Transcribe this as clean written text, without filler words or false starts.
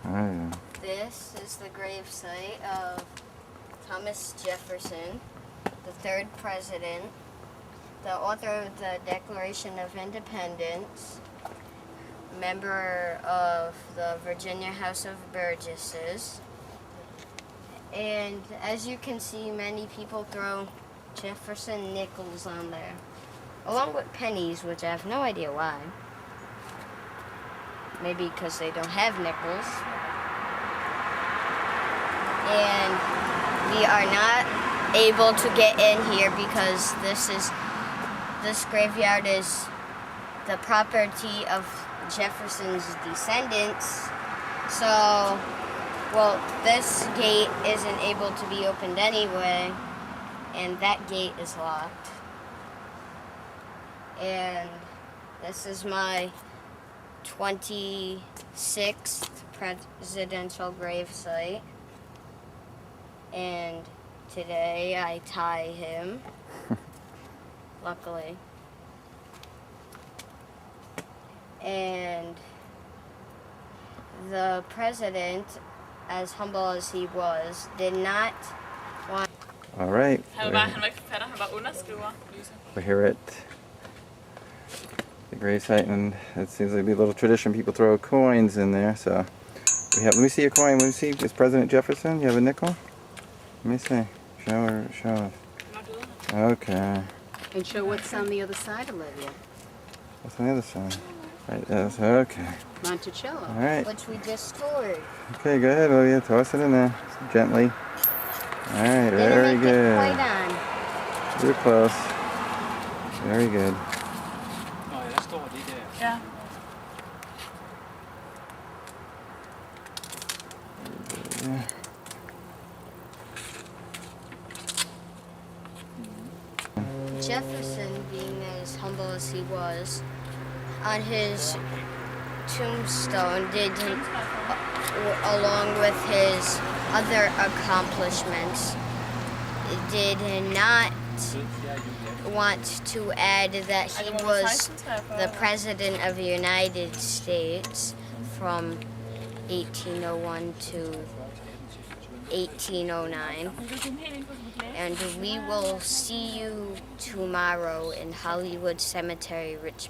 Oh, yeah. This is the gravesite of Thomas Jefferson, the third president, the author of the Declaration of Independence, member of the Virginia House of Burgesses. And as you can see, many people throw Jefferson nickels on there, along with pennies, which I have no idea why. Maybe because they don't have nickels. And we are not able to get in here because this graveyard is the property of Jefferson's descendants. So, well, this gate isn't able to be opened anyway, and that gate is locked. And this is my 26th presidential gravesite. And today I tie him, luckily. And the president, as humble as he was, did not want... All right. Han var ikke forfatter, han var underskriver. We're here at the gravesite, and it seems like a little tradition. People throw coins in there, so we have. Let me see your coin. Let me see. Is President Jefferson? You have a nickel? Let me see. Show us. Okay. And show what's on the other side, Olivia. What's on the other side? Right. That's okay. Monticello. All right. Which we just toured. Okay. Go ahead, Olivia. Toss it in there gently. All right. Very good. Quite on. You're close. Very good. Ja. Yeah. Jefferson, being as humble as he was, on his tombstone along with his other accomplishments, did not want to add that he was the President of the United States from 1801 to 1809. And we will see you tomorrow in Hollywood Cemetery, Richmond.